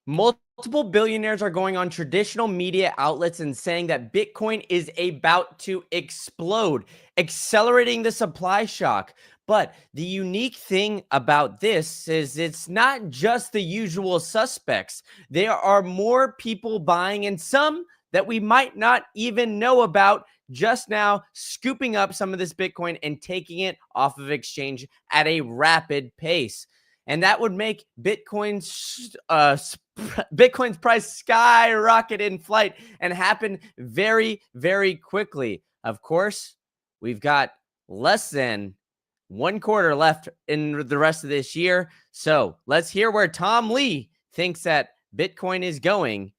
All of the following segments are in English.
Multiple billionaires are going on traditional media outlets and saying that Bitcoin is about to explode, accelerating the supply shock. But the unique thing about this is it's not just the usual suspects. There are more people buying, and some that we might not even know about, just now scooping up some of this Bitcoin and taking it off of exchange at a rapid pace. And that would make Bitcoin's price skyrocket in flight and happen very, very quickly. Of course, we've got less than 1/4 left in the rest of this year. So let's hear where Tom Lee thinks that Bitcoin is going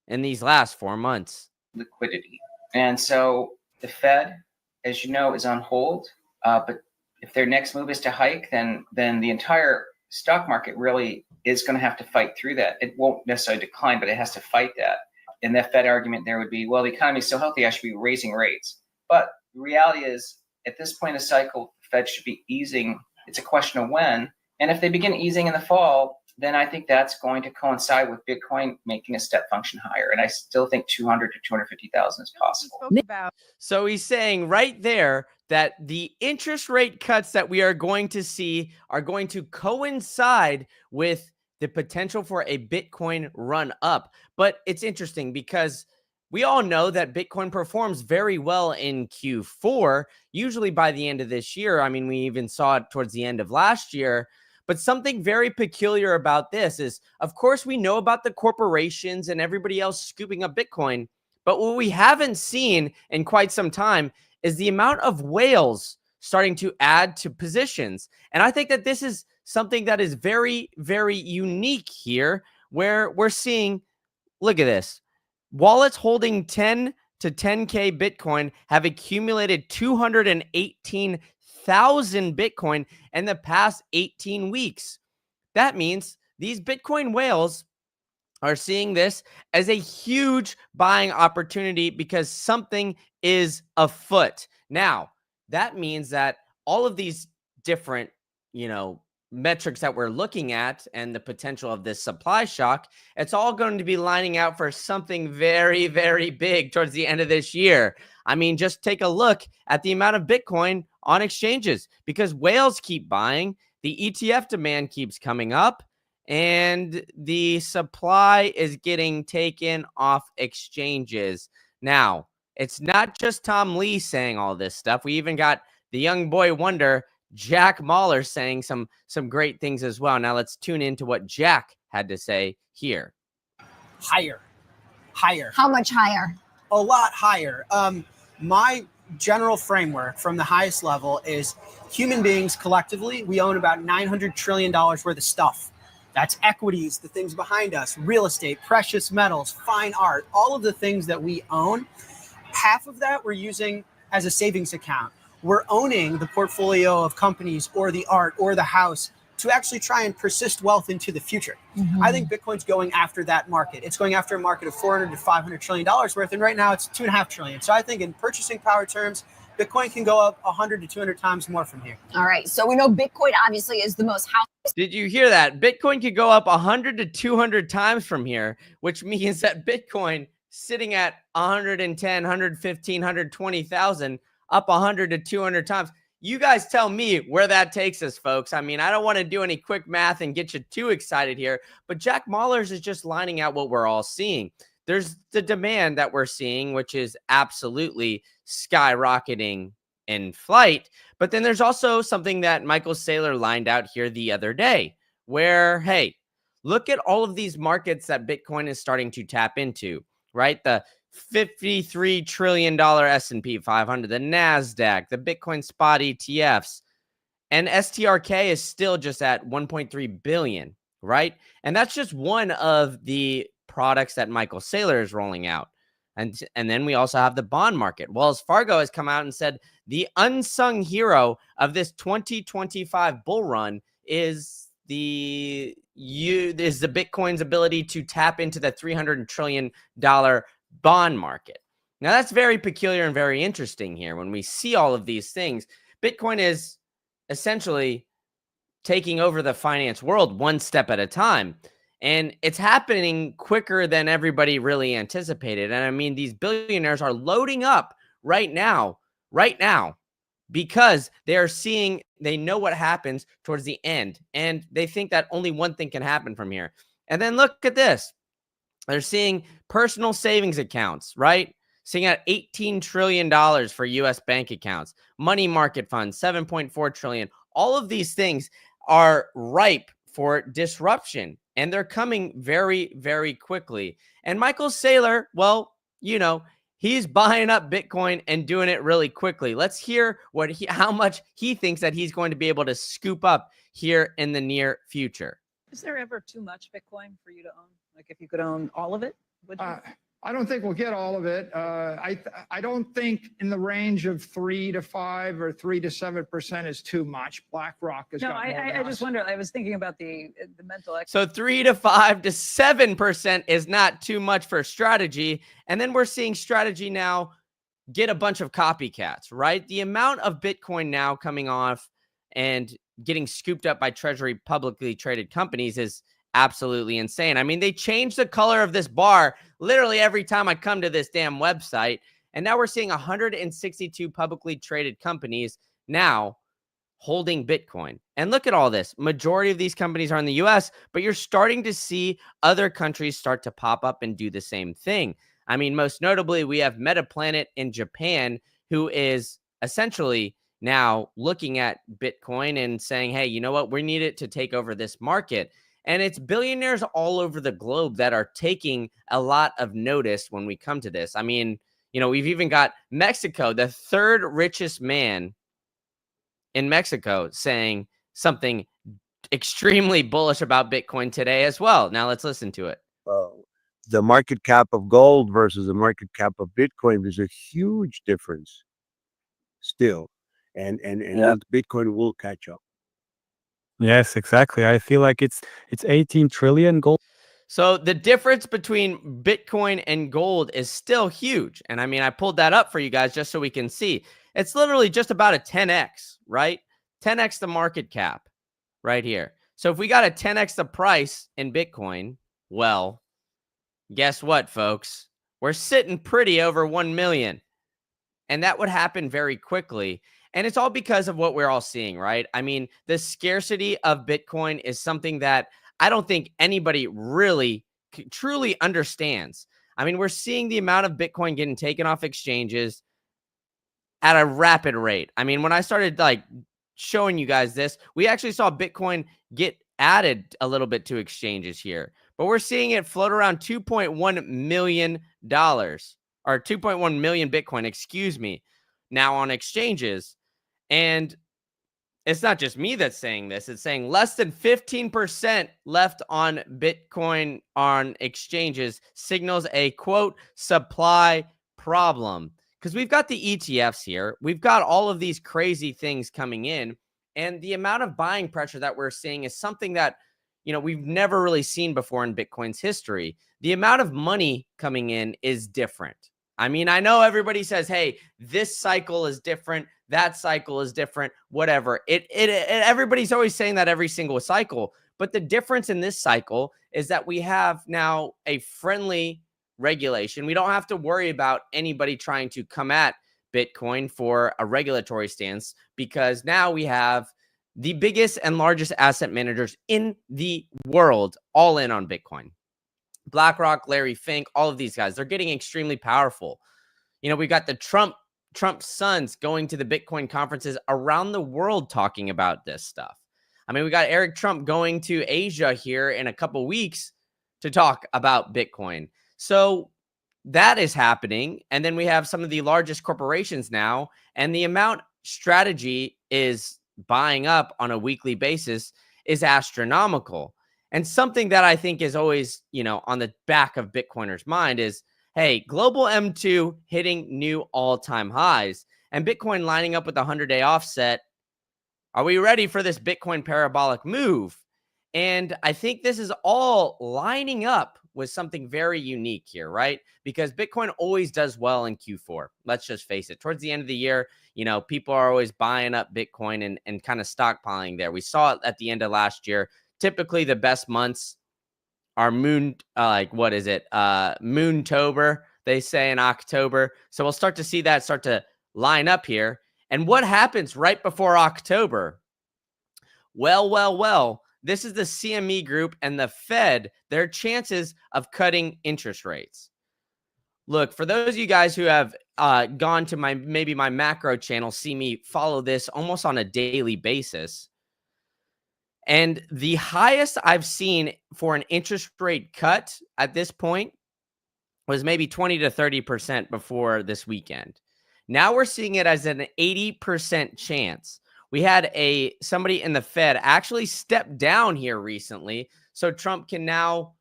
in these last 4 months. Liquidity. And so the Fed, as you know, is on hold. But if their next move is to hike, then the entire stock market really is going to have to fight through that. It won't necessarily decline, but it has to fight that. And the Fed argument there would be, well, the economy is so healthy, I should be raising rates. But the reality is, at this point in the cycle, the Fed should be easing. It's a question of when. And if they begin easing in the fall, then I think that's going to coincide with Bitcoin making a step function higher. And I still think 200 to 250,000 is possible. So he's saying right there that the interest rate cuts that we are going to see are going to coincide with the potential for a Bitcoin run up. But it's interesting because we all know that Bitcoin performs very well in Q4, usually by the end of this year. I mean, we even saw it towards the end of last year. But something very peculiar about this is, of course, we know about the corporations and everybody else scooping up Bitcoin. But what we haven't seen in quite some time is the amount of whales starting to add to positions. And I think that this is something that is very, very unique here, where we're seeing, look at this. Wallets holding 10 to 10K Bitcoin have accumulated 218,000 Bitcoin in the past 18 weeks. That means these Bitcoin whales are seeing this as a huge buying opportunity because something is afoot. Now, that means that all of these different, metrics that we're looking at and the potential of this supply shock, it's all going to be lining out for something very, very big towards the end of this year. I mean, just take a look at the amount of Bitcoin on exchanges because whales keep buying, the ETF demand keeps coming up, and the supply is getting taken off exchanges. Now, it's not just Tom Lee saying all this stuff. We even got the young boy wonder, Jack Mahler, saying some great things as well. Now let's tune into what Jack had to say here. Higher. How much higher? A lot higher. My general framework from the highest level is human beings collectively, we own about $900 trillion worth of stuff. That's equities, the things behind us, real estate, precious metals, fine art, all of the things that we own. Half of that we're using as a savings account. We're owning the portfolio of companies or the art or the house to actually try and persist wealth into the future. Mm-hmm. I think Bitcoin's going after that market. It's going after a market of $400 to $500 trillion worth, and right now it's $2.5 trillion. So I think in purchasing power terms, Bitcoin can go up 100 to 200 times more from here. All right. So we know Bitcoin obviously is the most house. Did you hear that? Bitcoin could go up 100 to 200 times from here, which means that Bitcoin sitting at 110, 115, 120,000, up 100 to 200 times. You guys tell me where that takes us, folks. I mean, I don't want to do any quick math and get you too excited here, but Jack Mahler's is just lining out what we're all seeing. There's the demand that we're seeing, which is absolutely skyrocketing in flight. But then there's also something that Michael Saylor lined out here the other day where, hey, look at all of these markets that Bitcoin is starting to tap into, right? The $53 trillion S&P 500, the NASDAQ, the Bitcoin spot ETFs, and STRK is still just at 1.3 billion, right? And that's just one of the products that Michael Saylor is rolling out. And then we also have the bond market. Wells Fargo has come out and said the unsung hero of this 2025 bull run is the Bitcoin's ability to tap into the $300 trillion bond market. Now that's very peculiar and very interesting here. When we see all of these things, Bitcoin is essentially taking over the finance world one step at a time. And it's happening quicker than everybody really anticipated. And I mean, these billionaires are loading up right now, because they know what happens towards the end. And they think that only one thing can happen from here. And then look at this. They're seeing personal savings accounts, right? Seeing at $18 trillion for US bank accounts, money market funds, 7.4 trillion. All of these things are ripe for disruption, and they're coming very, very quickly. And Michael Saylor, well, he's buying up Bitcoin and doing it really quickly. Let's hear how much he thinks that he's going to be able to scoop up here in the near future. Is there ever too much Bitcoin for you to own? Like if you could own all of it, would you? I don't think we'll get all of it. I don't think in the range of 3 to 5 or 3 to 7% is too much. BlackRock has got more than I us. just wonder. I was thinking about the mental. So 3 to 5 to 7% is not too much for strategy. And then we're seeing strategy now get a bunch of copycats, right? The amount of Bitcoin now coming off and getting scooped up by Treasury publicly traded companies is absolutely insane. I mean, they changed the color of this bar literally every time I come to this damn website. And now we're seeing 162 publicly traded companies now holding Bitcoin. And look at all this. Majority of these companies are in the US, but you're starting to see other countries start to pop up and do the same thing. I mean, most notably, we have Metaplanet in Japan, who is essentially now looking at Bitcoin and saying, hey, you know what? We need it to take over this market. And it's billionaires all over the globe that are taking a lot of notice when we come to this. I mean, we've even got Mexico, the third richest man in Mexico, saying something extremely bullish about Bitcoin today as well. Now let's listen to it. The market cap of gold versus the market cap of Bitcoin, there's a huge difference still. And Bitcoin will catch up. Yes, exactly. I feel like it's 18 trillion gold. So the difference between Bitcoin and gold is still huge. And I mean, I pulled that up for you guys just so we can see. It's literally just about a 10x, right? 10x the market cap right here. So if we got a 10x the price in Bitcoin, well, guess what, folks? We're sitting pretty over 1 million. And that would happen very quickly. And it's all because of what we're all seeing, right? I mean, the scarcity of Bitcoin is something that I don't think anybody really truly understands. I mean, we're seeing the amount of Bitcoin getting taken off exchanges at a rapid rate. I mean, when I started showing you guys this, we actually saw Bitcoin get added a little bit to exchanges here, but we're seeing it float around $2.1 million or 2.1 million Bitcoin, excuse me, now on exchanges. And it's not just me that's saying this. It's saying less than 15% left on Bitcoin on exchanges signals a, quote, supply problem. Because we've got the ETFs here. We've got all of these crazy things coming in. And the amount of buying pressure that we're seeing is something that, we've never really seen before in Bitcoin's history. The amount of money coming in is different. I mean, I know everybody says, hey, this cycle is different. That cycle is different, whatever. Everybody's always saying that every single cycle. But the difference in this cycle is that we have now a friendly regulation. We don't have to worry about anybody trying to come at Bitcoin for a regulatory stance, because now we have the biggest and largest asset managers in the world all in on Bitcoin. BlackRock, Larry Fink, all of these guys, they're getting extremely powerful. We got the Trump sons going to the Bitcoin conferences around the world talking about this stuff. I mean, we got Eric Trump going to Asia here in a couple weeks to talk about Bitcoin. So that is happening. And then we have some of the largest corporations now, and the amount strategy is buying up on a weekly basis is astronomical. And something that I think is always, on the back of Bitcoiners' mind is, hey, global M2 hitting new all-time highs, and Bitcoin lining up with the 100-day offset. Are we ready for this Bitcoin parabolic move? And I think this is all lining up with something very unique here, right? Because Bitcoin always does well in Q4. Let's just face it. Towards the end of the year, people are always buying up Bitcoin and kind of stockpiling there. We saw it at the end of last year. Typically, the best months our moon, like, what is it? Moontober, they say in October. So we'll start to see that start to line up here. And what happens right before October? Well, this is the CME group and the Fed, their chances of cutting interest rates. Look, for those of you guys who have gone to maybe my macro channel, see me follow this almost on a daily basis. And the highest I've seen for an interest rate cut at this point was maybe 20 to 30% before this weekend. Now we're seeing it as an 80% chance. We had somebody in the Fed actually step down here recently, so Trump can now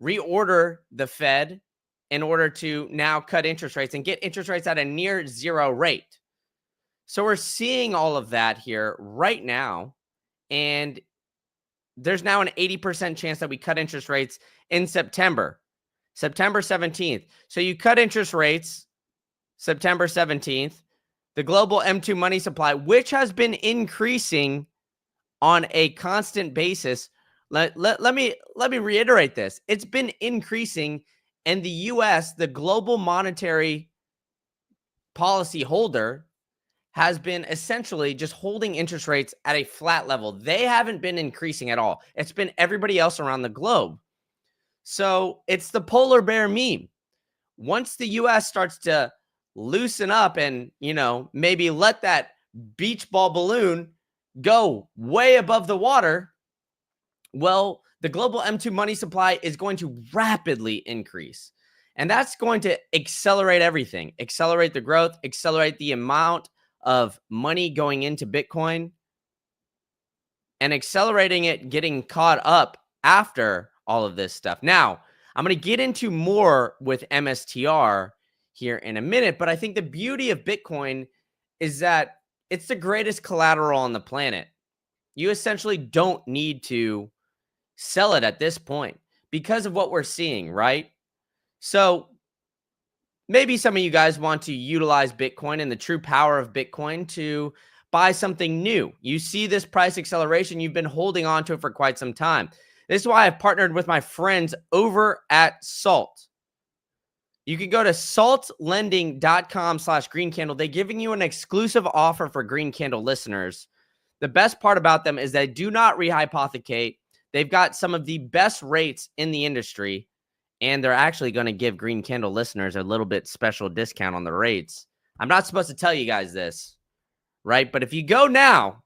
reorder the Fed in order to now cut interest rates and get interest rates at a near zero rate. So we're seeing all of that here right now, and there's now an 80% chance that we cut interest rates in September 17th. So you cut interest rates September 17th. The global M2 money supply, which has been increasing on a constant basis. Let me reiterate this. It's been increasing, and the US, the global monetary policy holder, has been essentially just holding interest rates at a flat level. They haven't been increasing at all. It's been everybody else around the globe. So it's the polar bear meme. Once the US starts to loosen up and, maybe let that beach ball balloon go way above the water, well, the global M2 money supply is going to rapidly increase. And that's going to accelerate everything, accelerate the growth, accelerate the amount of money going into Bitcoin, and accelerating it getting caught up after all of this stuff. Now, I'm going to get into more with MSTR here in a minute, but I think the beauty of Bitcoin is that it's the greatest collateral on the planet. You essentially don't need to sell it at this point because of what we're seeing, right? So maybe some of you guys want to utilize Bitcoin and the true power of Bitcoin to buy something new. You see this price acceleration, you've been holding on to it for quite some time. This is why I've partnered with my friends over at Salt. You can go to saltlending.com/greencandle. They're giving you an exclusive offer for Green Candle listeners. The best part about them is they do not rehypothecate. They've got some of the best rates in the industry, and they're actually going to give Green Candle listeners a little bit special discount on the rates. I'm not supposed to tell you guys this, right? But if you go now,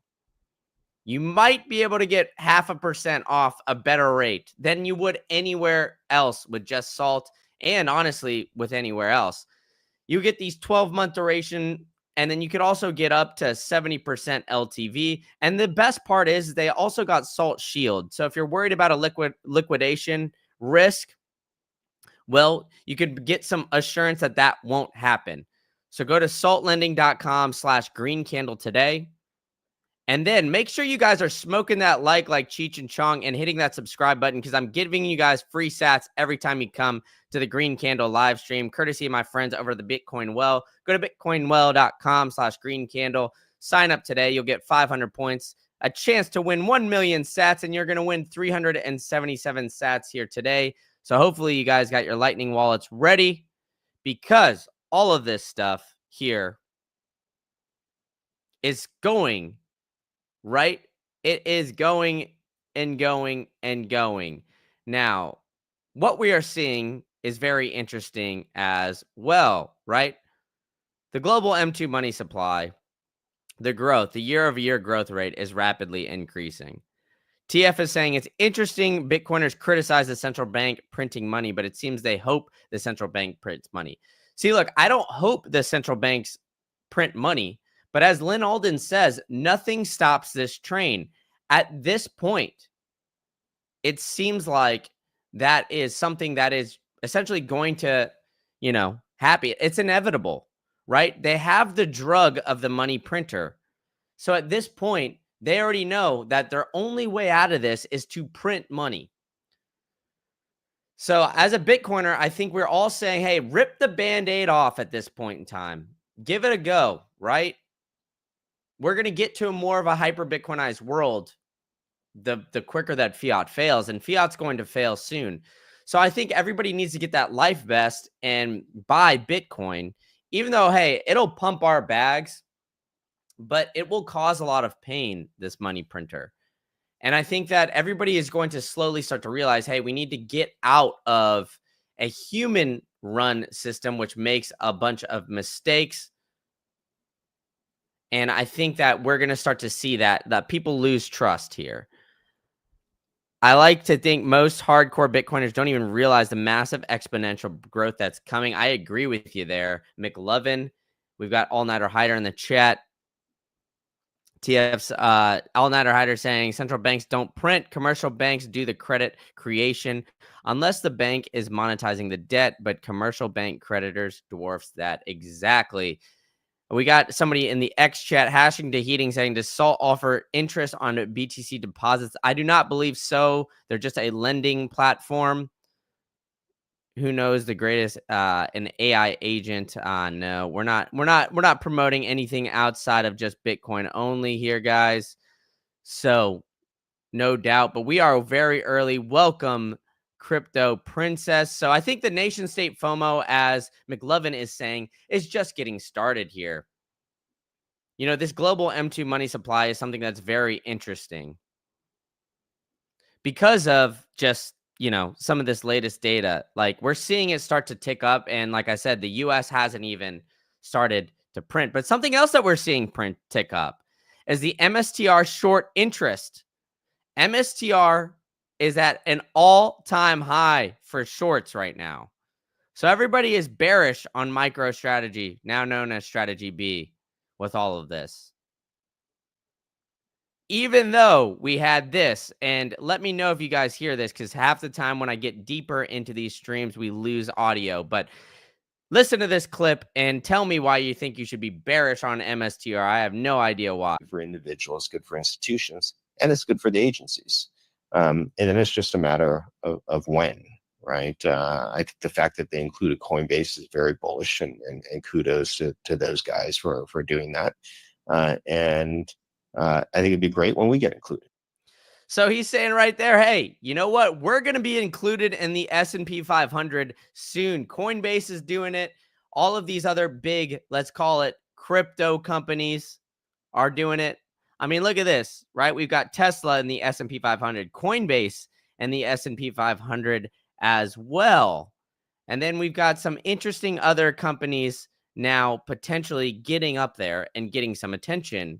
you might be able to get 0.5% off a better rate than you would anywhere else with just Salt, and honestly, with anywhere else. You get these 12-month duration, and then you could also get up to 70% LTV. And the best part is they also got Salt Shield. So if you're worried about a liquidation risk, well, you could get some assurance that that won't happen. So go to saltlending.com/greencandle today. And then make sure you guys are smoking that like Cheech and Chong and hitting that subscribe button, because I'm giving you guys free sats every time you come to the Green Candle live stream, courtesy of my friends over the Bitcoin Well. Go to bitcoinwell.com/greencandle. Sign up today. You'll get 500 points, a chance to win 1 million sats, and you're going to win 377 sats here today. So hopefully you guys got your Lightning wallets ready, because all of this stuff here is going right. It is going and going and going. Now, what we are seeing is very interesting as well, right? The global M2 money supply, the growth, the year-over-year growth rate is rapidly increasing. TF is saying it's interesting Bitcoiners criticize the central bank printing money, but it seems they hope the central bank prints money. See, look, I don't hope the central banks print money, but as Lynn Alden says, nothing stops this train. At this point, it seems like that is something that is essentially going to, happen. It's inevitable, right? They have the drug of the money printer. So at this point, they already know that their only way out of this is to print money. So as a Bitcoiner, I think we're all saying, hey, rip the Band-Aid off at this point in time. Give it a go, right? We're going to get to more of a hyper-Bitcoinized world. the quicker that fiat fails, and fiat's going to fail soon. So I think everybody needs to get that life vest and buy Bitcoin, even though, hey, it'll pump our bags, but it will cause a lot of pain, this money printer. And I think that everybody is going to slowly start to realize, hey, we need to get out of a human run system, which makes a bunch of mistakes. And I think that we're going to start to see that people lose trust here. I like to think most hardcore Bitcoiners don't even realize the massive exponential growth that's coming. I agree with you there, McLovin. We've got All Nighter Hider in the chat. TF's All Nighter Hider saying central banks don't print, commercial banks do the credit creation unless the bank is monetizing the debt, but commercial bank creditors dwarfs that. Exactly. We got somebody in the X chat, hashing to heating, saying, does SALT offer interest on BTC deposits? I do not believe so. They're just a lending platform. Who knows the greatest an AI agent? No, we're not promoting anything outside of just Bitcoin only here, guys. So no doubt, but we are very early. Welcome, Crypto Princess. So I think the nation state FOMO, as McLovin is saying, is just getting started here. You know, this global M2 money supply is something that's very interesting because of just, you know, some of this latest data. Like, we're seeing it start to tick up. And like I said, the US hasn't even started to print. But something else that we're seeing tick up is the MSTR short interest. MSTR is at an all-time high for shorts right now. So everybody is bearish on MicroStrategy, now known as Strategy B, with all of this. Even though we had this, and let me know if you guys hear this, because half the time when I get deeper into these streams, we lose audio. But listen to this clip and tell me why you think you should be bearish on MSTR. I have no idea why. For individuals, good for institutions, and it's good for the agencies. And then it's just a matter of when, right? I think the fact that they included Coinbase is very bullish, and kudos to those guys for doing that. I think it'd be great when we get included. So he's saying right there, hey, you know what? We're going to be included in the S&P 500 soon. Coinbase is doing it. All of these other big, let's call it crypto companies, are doing it. I mean, look at this, right? We've got Tesla in the S&P 500, Coinbase and the S&P 500 as well. And then we've got some interesting other companies now potentially getting up there and getting some attention.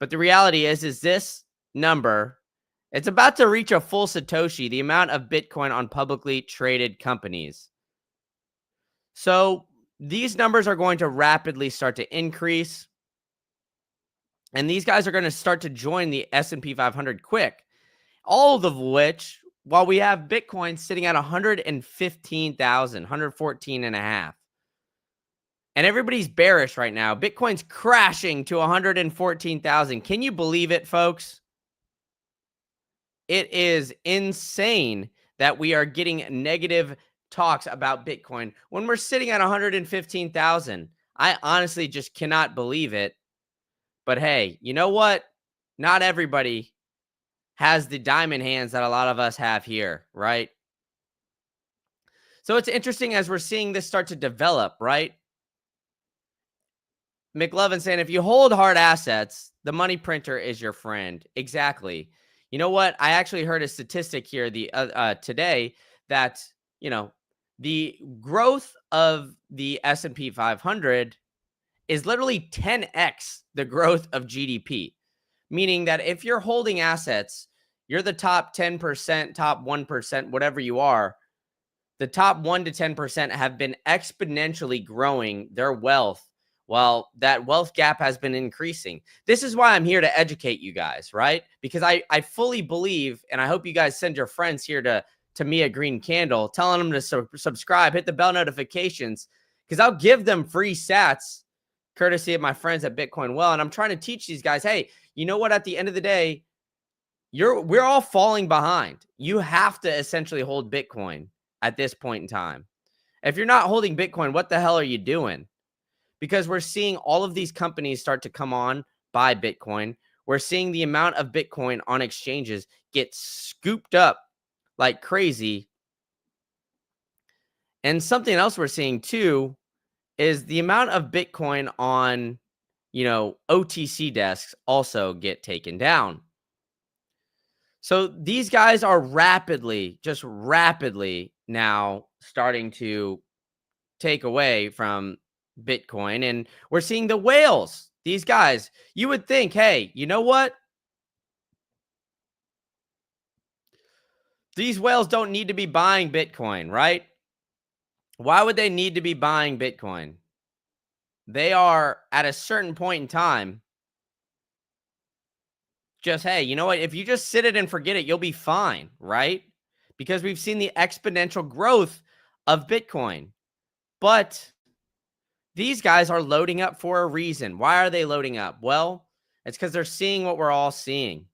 But the reality is this number, it's about to reach a full Satoshi, the amount of Bitcoin on publicly traded companies. So these numbers are going to rapidly start to increase. And these guys are going to start to join the S&P 500 quick. All of which, while we have Bitcoin sitting at 115,000, 114 and a half. And everybody's bearish right now. Bitcoin's crashing to 114,000. Can you believe it, folks? It is insane that we are getting negative talks about Bitcoin when we're sitting at 115,000. I honestly just cannot believe it. But hey, you know what? Not everybody has the diamond hands that a lot of us have here, right? So it's interesting as we're seeing this start to develop, right? McLovin saying, if you hold hard assets, the money printer is your friend. Exactly. You know what? I actually heard a statistic here today that, you know, the growth of the S&P 500 is literally 10x the growth of GDP. Meaning that if you're holding assets, you're the top 10%, top 1%, whatever you are, the top 1 to 10% have been exponentially growing their wealth while that wealth gap has been increasing. This is why I'm here to educate you guys, right? Because I fully believe, and I hope you guys send your friends here to me a green candle, telling them to subscribe, hit the bell notifications, because I'll give them free sats, courtesy of my friends at Bitcoin Well. And I'm trying to teach these guys, hey, you know what? At the end of the day, we're all falling behind. You have to essentially hold Bitcoin at this point in time. If you're not holding Bitcoin, what the hell are you doing? Because we're seeing all of these companies start to come on, buy Bitcoin. we're seeing the amount of Bitcoin on exchanges get scooped up like crazy. And something else we're seeing too is the amount of Bitcoin on, OTC desks also get taken down. So these guys are just rapidly now starting to take away from Bitcoin. And we're seeing the whales, these guys. You would think, hey, you know what? These whales don't need to be buying Bitcoin, right? Why would they need to be buying Bitcoin? They are at a certain point in time just, hey, you know what? If you just sit it and forget it, you'll be fine, right? Because we've seen the exponential growth of Bitcoin. But these guys are loading up for a reason. Why are they loading up? Well, it's because they're seeing what we're all seeing.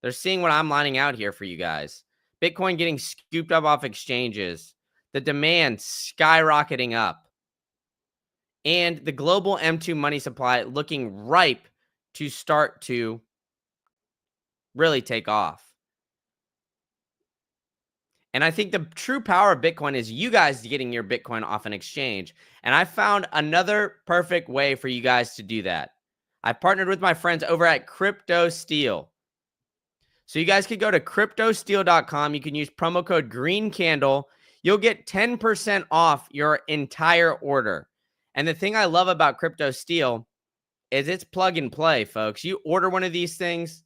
They're seeing what I'm lining out here for you guys. Bitcoin getting scooped up off exchanges, the demand skyrocketing up, and the global M2 money supply looking ripe to start to really take off. And I think the true power of Bitcoin is you guys getting your Bitcoin off an exchange. And I found another perfect way for you guys to do that. I partnered with my friends over at Crypto Steel. So you guys could go to cryptosteel.com. You can use promo code GreenCandle. You'll get 10% off your entire order. And the thing I love about Crypto Steel is it's plug and play, folks. You order one of these things.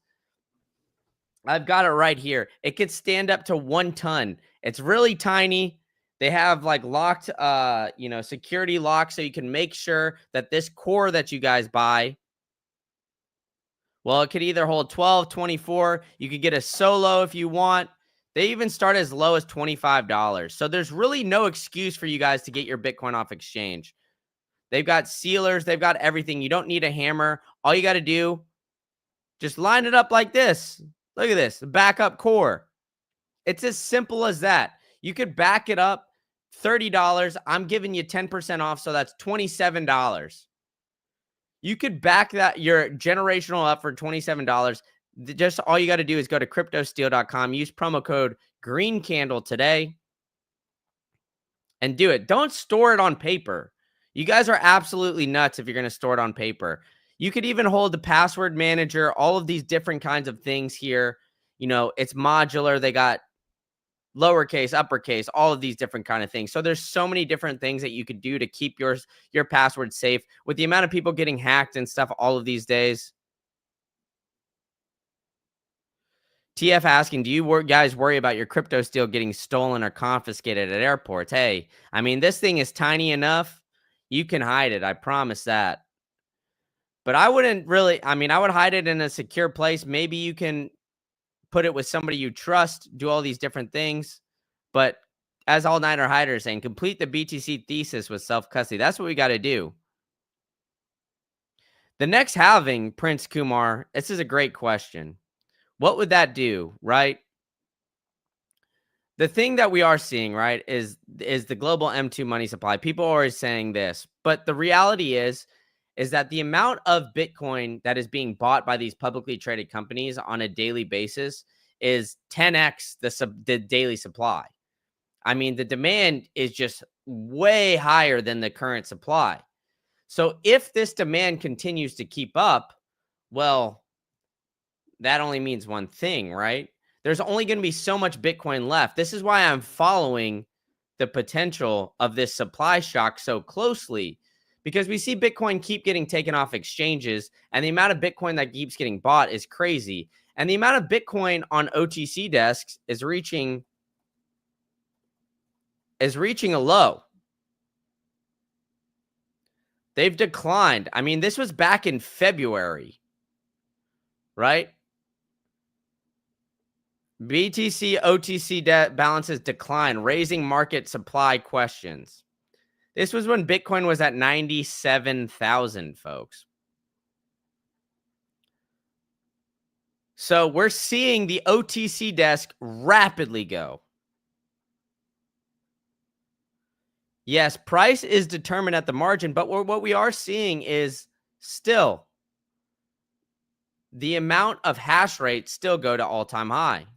I've got it right here. It could stand up to 1 ton. It's really tiny. They have like locked, security locks so you can make sure that this core that you guys buy, well, it could either hold 12, 24. You could get a solo if you want. They even start as low as $25. So there's really no excuse for you guys to get your Bitcoin off exchange. They've got sealers. They've got everything. You don't need a hammer. All you got to do, just line it up like this. Look at this, the backup core. It's as simple as that. You could back it up, $30. I'm giving you 10% off, so that's $27. You could back that your generational up for $27. Just all you got to do is go to cryptosteel.com, use promo code GreenCandle today, and do it. Don't store it on paper. You guys are absolutely nuts if you're going to store it on paper. You could even hold the password manager, all of these different kinds of things here. It's modular. They got lowercase, uppercase, all of these different kind of things. So there's so many different things that you could do to keep your password safe with the amount of people getting hacked and stuff all of these days. TF asking, do you guys worry about your Crypto Steel getting stolen or confiscated at airports? Hey, I mean, this thing is tiny enough. You can hide it. I promise that. But I wouldn't really, I would hide it in a secure place. Maybe you can put it with somebody you trust, do all these different things. But as All Nighter Hider is saying, complete the BTC thesis with self-custody. That's what we got to do. The next halving, Prince Kumar, this is a great question. What would that do, right? The thing that we are seeing, right, is the global M2 money supply. People are always saying this, but the reality is that the amount of Bitcoin that is being bought by these publicly traded companies on a daily basis is 10x the daily supply. I mean, the demand is just way higher than the current supply. So if this demand continues to keep up, well, that only means one thing, right? There's only going to be so much Bitcoin left. This is why I'm following the potential of this supply shock so closely, because we see Bitcoin keep getting taken off exchanges, and the amount of Bitcoin that keeps getting bought is crazy. And the amount of Bitcoin on OTC desks is reaching a low. They've declined. I mean, this was back in February, right? BTC OTC debt balances decline, raising market supply questions. This was when Bitcoin was at 97,000, folks. So we're seeing the OTC desk rapidly go. Yes, price is determined at the margin, but what we are seeing is still the amount of hash rate still go to all-time high.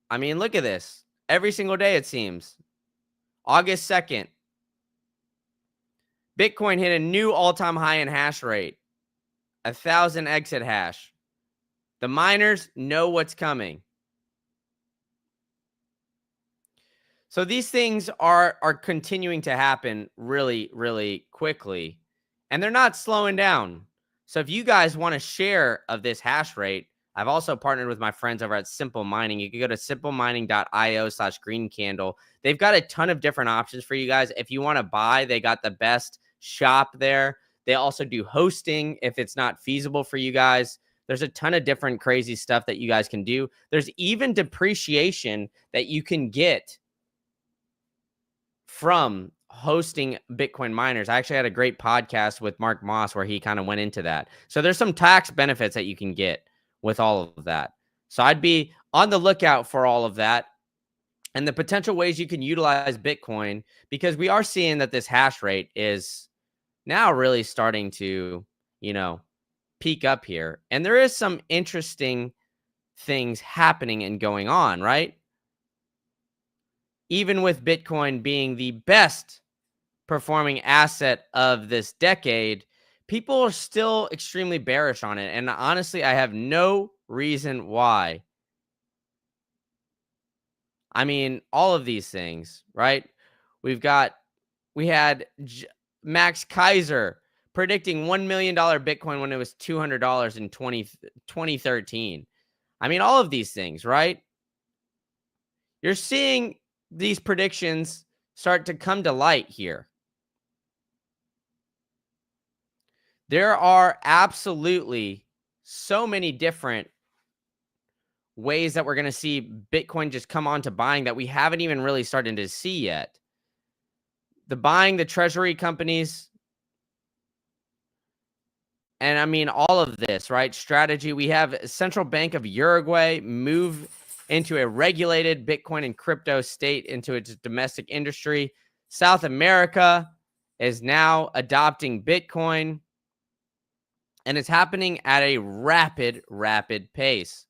I mean, look at this. Every single day, it seems. August 2nd, Bitcoin hit a new all-time high in hash rate, 1,000 exit hash. The miners know what's coming. So these things are continuing to happen really, really quickly, and they're not slowing down. So if you guys want a share of this hash rate, I've also partnered with my friends over at Simple Mining. You can go to simplemining.io/greencandle. They've got a ton of different options for you guys. If you want to buy, they got the best shop there. They also do hosting if it's not feasible for you guys. There's a ton of different crazy stuff that you guys can do. There's even depreciation that you can get from hosting Bitcoin miners. I actually had a great podcast with Mark Moss where he kind of went into that. So there's some tax benefits that you can get with all of that. So I'd be on the lookout for all of that and the potential ways you can utilize Bitcoin, because we are seeing that this hash rate is now really starting to, peak up here. And there is some interesting things happening and going on, right? Even with Bitcoin being the best performing asset of this decade, people are still extremely bearish on it. And honestly, I have no reason why. I mean, all of these things, right? We had Max Kaiser predicting $1 million Bitcoin when it was $200 in 2013. I mean, all of these things, right? You're seeing these predictions start to come to light here. There are absolutely so many different ways that we're going to see Bitcoin just come on to buying that we haven't even really started to see yet. The treasury companies. And I mean, all of this, right? Strategy. We have Central Bank of Uruguay move into a regulated Bitcoin and crypto state into its domestic industry. South America is now adopting Bitcoin. And it's happening at a rapid pace.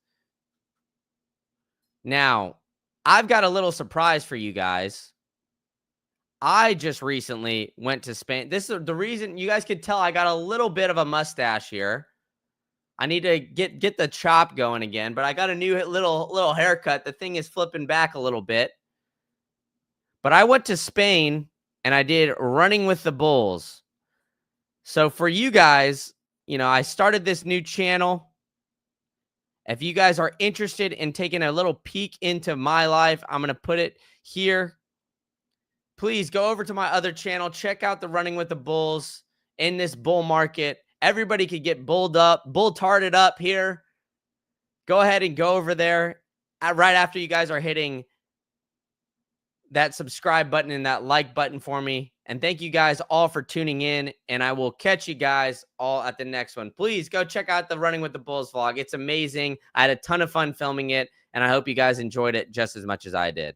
Now, I've got a little surprise for you guys. I just recently went to Spain. This is the reason you guys could tell I got a little bit of a mustache here. I need to get the chop going again, but I got a new little haircut. The thing is flipping back a little bit. But I went to Spain and I did Running with the Bulls. So for you guys, I started this new channel. If you guys are interested in taking a little peek into my life, I'm going to put it here. Please go over to my other channel. Check out the Running with the Bulls in this bull market. Everybody could get bull-tarded up here. Go ahead and go over there right after you guys are hitting that subscribe button and that like button for me. And thank you guys all for tuning in. And I will catch you guys all at the next one. Please go check out the Running with the Bulls vlog. It's amazing. I had a ton of fun filming it. And I hope you guys enjoyed it just as much as I did.